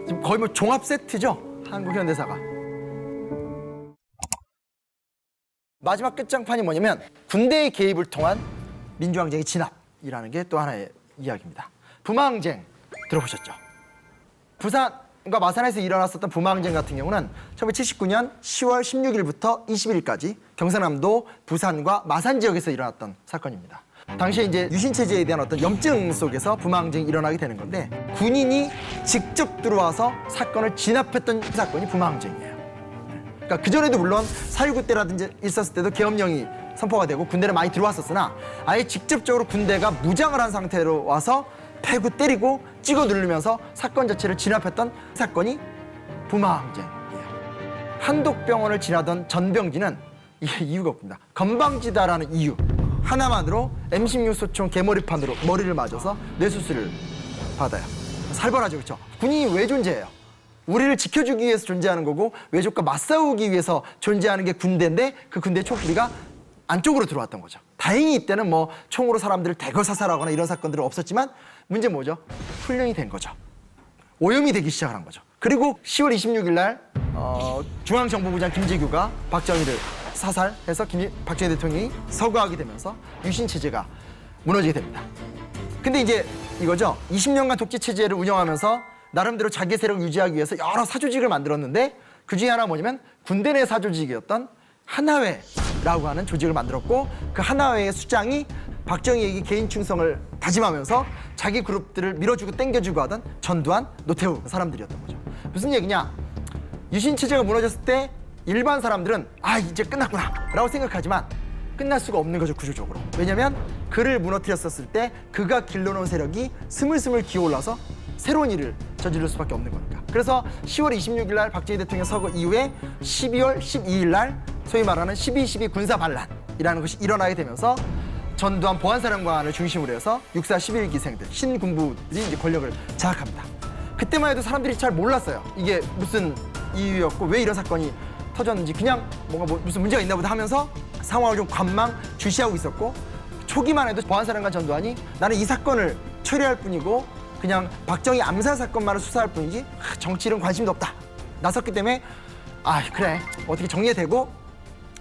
지금 거의 뭐 종합 세트죠. 한국 현대사가. 마지막 끝장판이 뭐냐면 군대의 개입을 통한 민주항쟁의 진압이라는 게 또 하나의 이야기입니다. 부마항쟁 들어보셨죠? 부산과 마산에서 일어났었던 부마항쟁 같은 경우는 1979년 10월 16일부터 20일까지 경상남도 부산과 마산 지역에서 일어났던 사건입니다. 당시에 이제 유신체제에 대한 어떤 염증 속에서 부마항쟁이 일어나게 되는 건데 군인이 직접 들어와서 사건을 진압했던 사건이 부마항쟁이에요. 그러니까 그전에도 물론 4.19 때라든지 있었을 때도 계엄령이 선포가 되고 군대를 많이 들어왔었으나 아예 직접적으로 군대가 무장을 한 상태로 와서 패고 때리고 찍어 누르면서 사건 자체를 진압했던 사건이 부마항쟁이에요. 한독병원을 지나던 전병진은 이게 이유가 없습니다. 건방지다라는 이유 하나만으로 M16 소총 개머리판으로 머리를 맞아서 뇌수술을 받아요. 살벌하죠, 그렇죠? 군인이 왜 존재해요? 우리를 지켜주기 위해서 존재하는 거고 외적과 맞싸우기 위해서 존재하는 게 군대인데 그 군대의 총구리가 안쪽으로 들어왔던 거죠. 다행히 이때는 뭐 총으로 사람들을 대거 사살하거나 이런 사건들은 없었지만 문제는 뭐죠? 훈련이 된 거죠. 오염이 되기 시작한 거죠. 그리고 10월 26일 날 중앙정보부장 김재규가 박정희를 사살해서 박정희 대통령이 서거하게 되면서 유신체제가 무너지게 됩니다. 근데 이제 이거죠. 20년간 독재체제를 운영하면서 나름대로 자기 세력을 유지하기 위해서 여러 사조직을 만들었는데 그 중에 하나 뭐냐면 군대 내 사조직이었던 하나회라고 하는 조직을 만들었고 그 하나회의 수장이 박정희에게 개인 충성을 다짐하면서 자기 그룹들을 밀어주고 땡겨주고 하던 전두환, 노태우 사람들이었던 거죠. 무슨 얘기냐? 유신체제가 무너졌을 때 일반 사람들은 아 이제 끝났구나 라고 생각하지만 끝날 수가 없는 거죠, 구조적으로. 왜냐면 그를 무너뜨렸었을 때 그가 길러놓은 세력이 스물스물 기어올라서 새로운 일을 저지를 수밖에 없는 거니까. 그래서 10월 26일 날 박정희 대통령 서거 이후에 12월 12일 날 소위 말하는 12.12 군사반란이라는 것이 일어나게 되면서 전두환 보안사령관을 중심으로 해서 육사 11기생들, 신군부들이 이제 권력을 장악합니다. 그때만 해도 사람들이 잘 몰랐어요. 이게 무슨 이유였고 왜 이런 사건이 터졌는지 그냥 뭔가 무슨 문제가 있나 보다 하면서 상황을 좀 관망 주시하고 있었고 초기만 해도 보안사령관 전두환이 나는 이 사건을 처리할 뿐이고 그냥 박정희 암살 사건만을 수사할 뿐이지 정치일은 관심도 없다. 나섰기 때문에 아 그래 어떻게 정리되고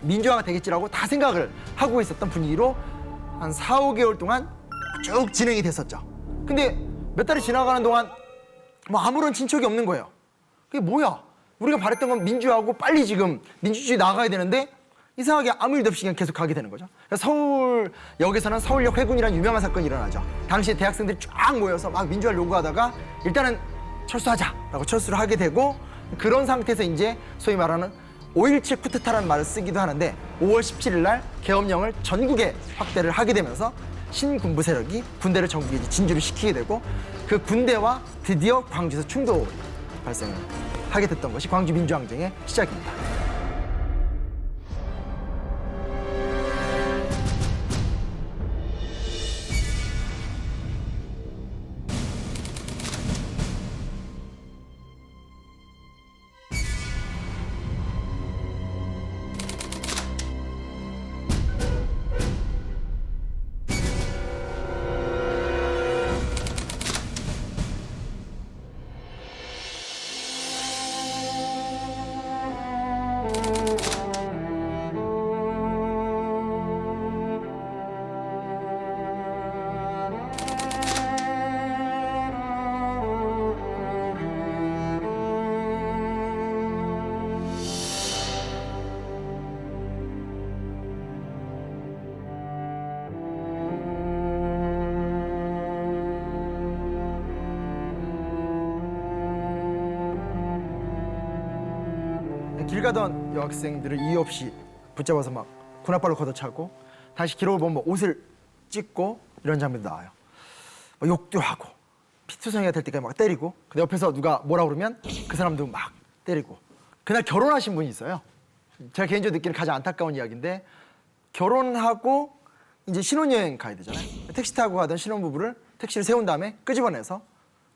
민주화가 되겠지라고 다 생각을 하고 있었던 분위기로 한 4, 5개월 동안 쭉 진행이 됐었죠. 근데 몇 달이 지나가는 동안 뭐 아무런 진척이 없는 거예요. 그게 뭐야? 우리가 바랬던 건 민주화하고 빨리 지금 민주주의 나가야 되는데 이상하게 아무 일도 없이 그냥 계속 가게 되는 거죠. 서울역에서는 서울역 회군이라는 유명한 사건이 일어나죠. 당시에 대학생들이 쫙 모여서 막 민주화를 요구하다가 일단은 철수하자라고 철수를 하게 되고 그런 상태에서 이제 소위 말하는 5.17 쿠데타라는 말을 쓰기도 하는데 5월 17일 날 계엄령을 전국에 확대를 하게 되면서 신군부 세력이 군대를 전국에 진주를 시키게 되고 그 군대와 드디어 광주에서 충돌이 발생을 하게 됐던 것이 광주 민주항쟁의 시작입니다. 길 가던 여학생들을 이유 없이 붙잡아서 막 군홧발로 걷어차고 다시 기록을 보면 뭐 옷을 찢고 이런 장면도 나와요. 뭐 욕도 하고 피투성이가 될 때까지 막 때리고 근데 옆에서 누가 뭐라 그러면 그 사람도 막 때리고 그날 결혼하신 분이 있어요. 제가 개인적으로 느끼는 가장 안타까운 이야기인데 결혼하고 이제 신혼여행 가야 되잖아요. 택시 타고 가던 신혼부부를 택시를 세운 다음에 끄집어내서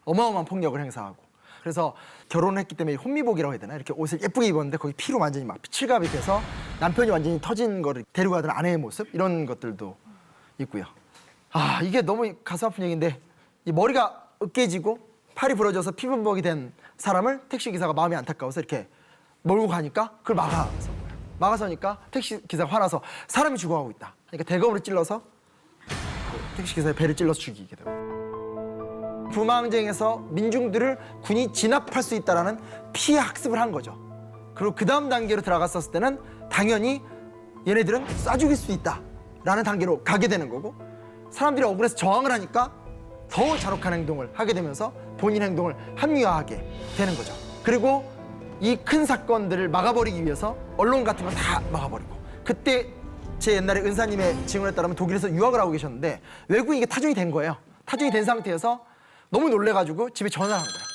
어마어마한 폭력을 행사하고 그래서 결혼했기 때문에 혼미복이라고 해야 되나 이렇게 옷을 예쁘게 입었는데 거기 피로 완전히 막 칠갑이 돼서 남편이 완전히 터진 거를 데리고 가던 아내의 모습 이런 것들도 있고요. 아 이게 너무 가슴 아픈 얘기인데 이 머리가 으깨지고 팔이 부러져서 피범벅이 된 사람을 택시기사가 마음이 안타까워서 이렇게 몰고 가니까 그걸 막아서니까 택시기사가 화나서 사람이 죽어가고 있다. 그러니까 대검으로 찔러서 그 택시기사의 배를 찔러서 죽이게 되고 부망쟁에서 민중들을 군이 진압할 수 있다는 피해 학습을 한 거죠. 그리고 그 다음 단계로 들어갔었을 때는 당연히 얘네들은 쏴 죽일 수 있다라는 단계로 가게 되는 거고 사람들이 억울해서 저항을 하니까 더 잔혹한 행동을 하게 되면서 본인 행동을 합리화하게 되는 거죠. 그리고 이 큰 사건들을 막아버리기 위해서 언론 같은 거 다 막아버리고 그때 제 옛날에 은사님의 증언에 따르면 독일에서 유학을 하고 계셨는데 외국인 이게 타종이 된 거예요. 타종이 된 상태에서 너무 놀래가지고 집에 전화를 한 거예요.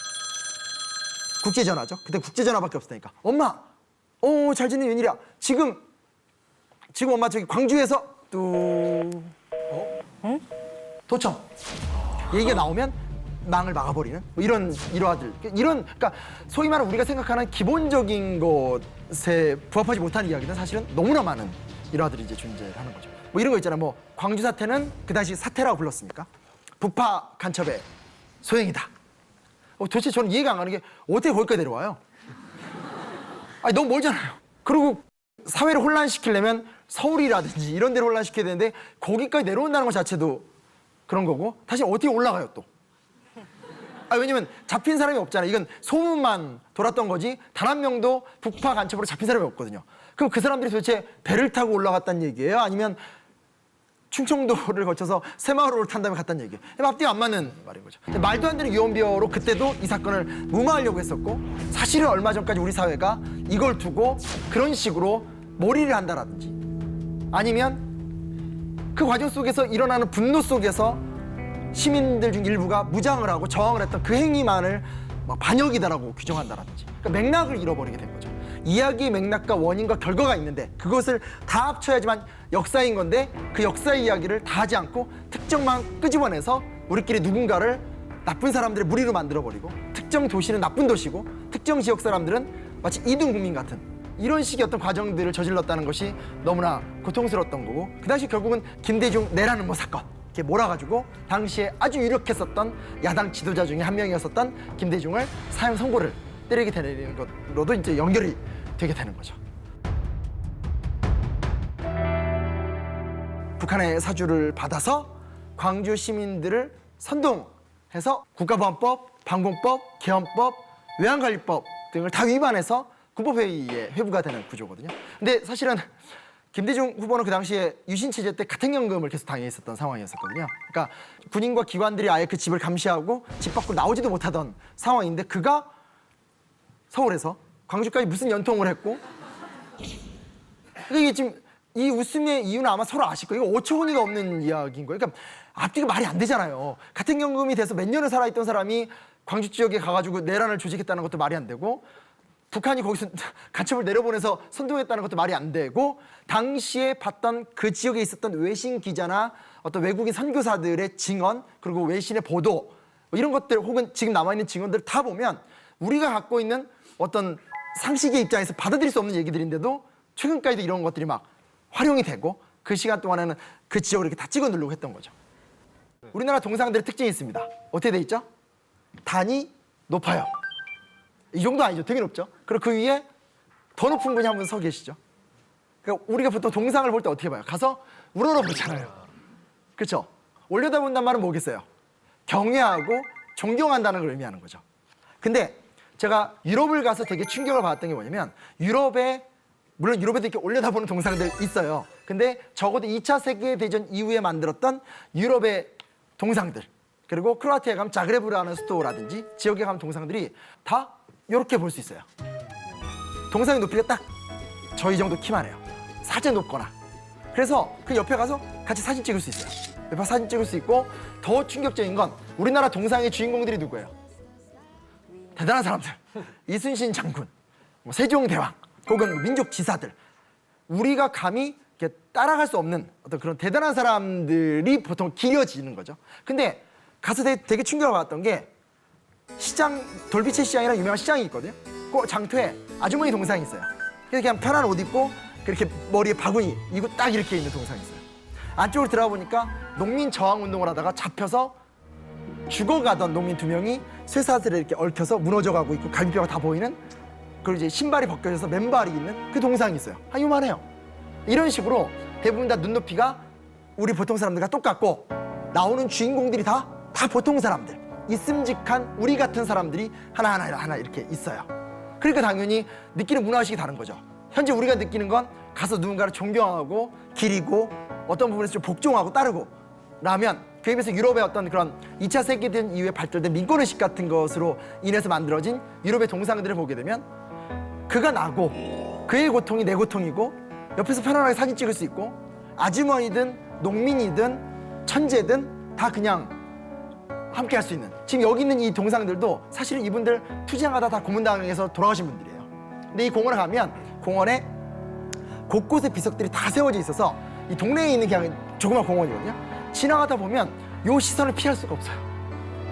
국제전화죠. 그때 국제전화밖에 없으니까. 엄마, 잘 지낸 웬일이야. 지금 엄마 저기 광주에서 도청. 얘기가 나오면 망을 막아버리는 뭐 이런 일화들. 그러니까 소위 말하는 우리가 생각하는 기본적인 것에 부합하지 못하는 이야기는 사실은 너무나 많은 일화들이 이제 존재하는 거죠. 뭐 이런 거 있잖아요. 뭐 광주 사태는 그 당시 사태라고 불렀으니까. 북파 간첩의 소행이다. 도대체 저는 이해가 안 가는 게 어떻게 거기까지 내려와요? 아니 너무 멀잖아요. 그리고 사회를 혼란시키려면 서울이라든지 이런 데를 혼란시켜야 되는데 거기까지 내려온다는 것 자체도 그런 거고 다시 어떻게 올라가요 또? 왜냐면 잡힌 사람이 없잖아요. 이건 소문만 돌았던 거지 단 한 명도 북파 간첩으로 잡힌 사람이 없거든요. 그럼 그 사람들이 도대체 배를 타고 올라갔다는 얘기예요? 아니면 충청도를 거쳐서 새마을호를 탄 다음에 갔다는 얘기예요. 앞뒤가 안 맞는 말인 거죠. 근데 말도 안 되는 유언비어로 그때도 이 사건을 무마하려고 했었고 사실은 얼마 전까지 우리 사회가 이걸 두고 그런 식으로 몰이를 한다라든지 아니면 그 과정 속에서 일어나는 분노 속에서 시민들 중 일부가 무장을 하고 저항을 했던 그 행위만을 막 반역이다라고 규정한다라든지 그러니까 맥락을 잃어버리게 된 거죠. 이야기의 맥락과 원인과 결과가 있는데 그것을 다 합쳐야지만 역사인 건데 그 역사의 이야기를 다 하지 않고 특정만 끄집어내서 우리끼리 누군가를 나쁜 사람들의 무리로 만들어버리고 특정 도시는 나쁜 도시고 특정 지역 사람들은 마치 이등 국민 같은 이런 식의 어떤 과정들을 저질렀다는 것이 너무나 고통스러웠던 거고 그 당시 결국은 김대중 내라는 뭐 사건 이렇게 몰아가지고 당시에 아주 유력했었던 야당 지도자 중에 한 명이었었던 김대중을 사형 선고를 때리게 되는 것으로도 이제 연결이 되게 되는 거죠. 북한의 사주를 받아서 광주 시민들을 선동해서 국가보안법, 방공법, 개헌법, 외환관리법 등을 다 위반해서 군법회의에 회부가 되는 구조거든요. 근데 사실은 김대중 후보는 그 당시에 유신체제 때 가택연금을 계속 당해 있었던 상황이었거든요. 그러니까 군인과 기관들이 아예 그 집을 감시하고 집 밖으로 나오지도 못하던 상황인데 그가 서울에서 광주까지 무슨 연통을 했고 이게 지금 이 웃음의 이유는 아마 서로 아실 거예요. 이거 어처구니가 없는 이야기인 거예요. 그러니까 앞뒤가 말이 안 되잖아요. 가택연금이 돼서 몇 년을 살아있던 사람이 광주 지역에 가가지고 내란을 조직했다는 것도 말이 안 되고 북한이 거기서 간첩을 내려보내서 선동했다는 것도 말이 안 되고 당시에 봤던 그 지역에 있었던 외신 기자나 어떤 외국인 선교사들의 증언 그리고 외신의 보도 뭐 이런 것들 혹은 지금 남아있는 증언들을 다 보면 우리가 갖고 있는 어떤 상식의 입장에서 받아들일 수 없는 얘기들인데도 최근까지도 이런 것들이 막 활용이 되고 그 시간 동안에는 그 지역을 이렇게 다 찍어 누르고 했던 거죠. 우리나라 동상들의 특징이 있습니다. 어떻게 돼 있죠? 단이 높아요. 이 정도 아니죠. 되게 높죠. 그리고 그 위에 더 높은 분이 한 분 서 계시죠. 그러니까 우리가 보통 동상을 볼 때 어떻게 봐요? 가서 우러러보잖아요. 그렇죠? 올려다본다는 말은 뭐겠어요? 경외하고 존경한다는 걸 의미하는 거죠. 근데 제가 유럽을 가서 되게 충격을 받았던 게 뭐냐면 물론 유럽에도 이렇게 올려다보는 동상들 있어요. 근데 적어도 2차 세계대전 이후에 만들었던 유럽의 동상들, 그리고 크로아티아에 가면 자그레브라는 수도라든지 지역에 가면 동상들이 다 이렇게 볼 수 있어요. 동상의 높이가 딱 저희 정도 키만 해요. 사진 높거나. 그래서 그 옆에 가서 같이 사진 찍을 수 있어요. 옆에 사진 찍을 수 있고, 더 충격적인 건 우리나라 동상의 주인공들이 누구예요? 대단한 사람들. 이순신 장군, 뭐 세종대왕, 혹은 민족 지사들. 우리가 감히 이렇게 따라갈 수 없는 어떤 그런 대단한 사람들이 보통 기려지는 거죠. 근데 가서 되게 충격을 받았던 게, 시장, 돌비체 시장이라는 유명한 시장이 있거든요. 그 장터에 아주머니 동상이 있어요. 그래서 그냥 편한 옷 입고 그렇게 머리에 바구니 이거 딱 이렇게 있는 동상이 있어요. 안쪽으로 들어가 보니까 농민 저항 운동을 하다가 잡혀서 죽어가던 농민 2명이 쇠사슬에 이렇게 얽혀서 무너져가고 있고 갈비뼈가 다 보이는, 그리고 이제 신발이 벗겨져서 맨발이 있는 그 동상이 있어요. 한 요만해요. 이런 식으로 대부분 다 눈높이가 우리 보통 사람들과 똑같고, 나오는 주인공들이 다 보통 사람들, 있음직한 우리 같은 사람들이 하나 이렇게 있어요. 그러니까 당연히 느끼는 문화의식이 다른 거죠. 현재 우리가 느끼는 건 가서 누군가를 존경하고 기리고 어떤 부분에서 좀 복종하고 따르고 라면, 그에 비해서 유럽의 어떤 그런 2차 세계대전 이후에 발달된 민권의식 같은 것으로 인해서 만들어진 유럽의 동상들을 보게 되면, 그가 나고 그의 고통이 내 고통이고, 옆에서 편안하게 사진 찍을 수 있고, 아주머니든 농민이든 천재든 다 그냥 함께 할 수 있는, 지금 여기 있는 이 동상들도 사실은 이분들 투쟁하다 다 고문당해서 돌아가신 분들이에요. 근데 이 공원에 가면 공원에 곳곳에 비석들이 다 세워져 있어서, 이 동네에 있는 그냥 조그만 공원이거든요. 지나가다 보면 요 시선을 피할 수가 없어요.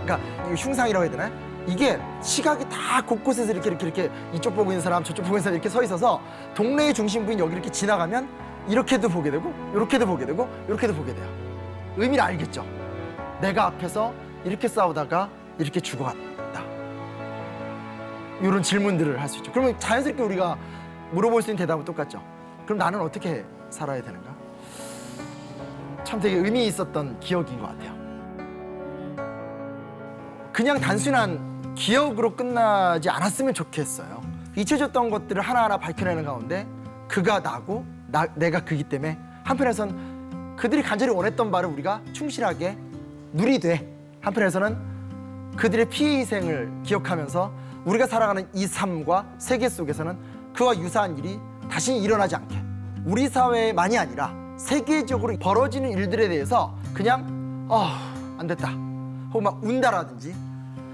그러니까 이 흉상이라고 해야 되나요? 이게 시각이 다 곳곳에서 이렇게 이쪽 보고 있는 사람, 저쪽 보고 있는 사람 이렇게 서 있어서, 동네의 중심부인 여기 이렇게 지나가면 이렇게도 보게 되고, 이렇게도 보게 되고, 이렇게도 보게 돼요. 의미를 알겠죠? 내가 앞에서 이렇게 싸우다가 이렇게 죽어갔다. 이런 질문들을 할 수 있죠. 그러면 자연스럽게 우리가 물어볼 수 있는 대답은 똑같죠. 그럼 나는 어떻게 살아야 되는가? 참 되게 의미 있었던 기억인 것 같아요. 그냥 단순한 기억으로 끝나지 않았으면 좋겠어요. 잊혀졌던 것들을 하나하나 밝혀내는 가운데, 그가 나고 내가 그기 때문에 한편에선 그들이 간절히 원했던 바를 우리가 충실하게 누리되, 한편에서는 그들의 피해 희생을 기억하면서 우리가 살아가는 이 삶과 세계 속에서는 그와 유사한 일이 다시 일어나지 않게, 우리 사회만이 아니라 세계적으로 벌어지는 일들에 대해서 그냥 안 됐다, 혹은 막 운다라든지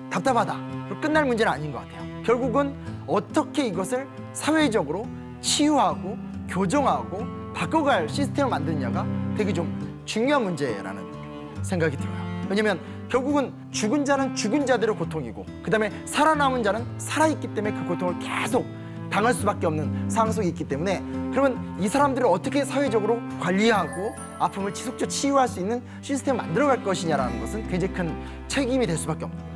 답답하다, 끝날 문제는 아닌 것 같아요. 결국은 어떻게 이것을 사회적으로 치유하고 교정하고 바꿔갈 시스템을 만드느냐가 되게 좀 중요한 문제라는 생각이 들어요. 왜냐면 결국은 죽은 자는 죽은 자대로 고통이고, 그 다음에 살아남은 자는 살아있기 때문에 그 고통을 계속 당할 수밖에 없는 상황 속에 있기 때문에, 그러면 이 사람들을 어떻게 사회적으로 관리하고 아픔을 지속적으로 치유할 수 있는 시스템을 만들어갈 것이냐라는 것은 굉장히 큰 책임이 될 수밖에 없는 거예요.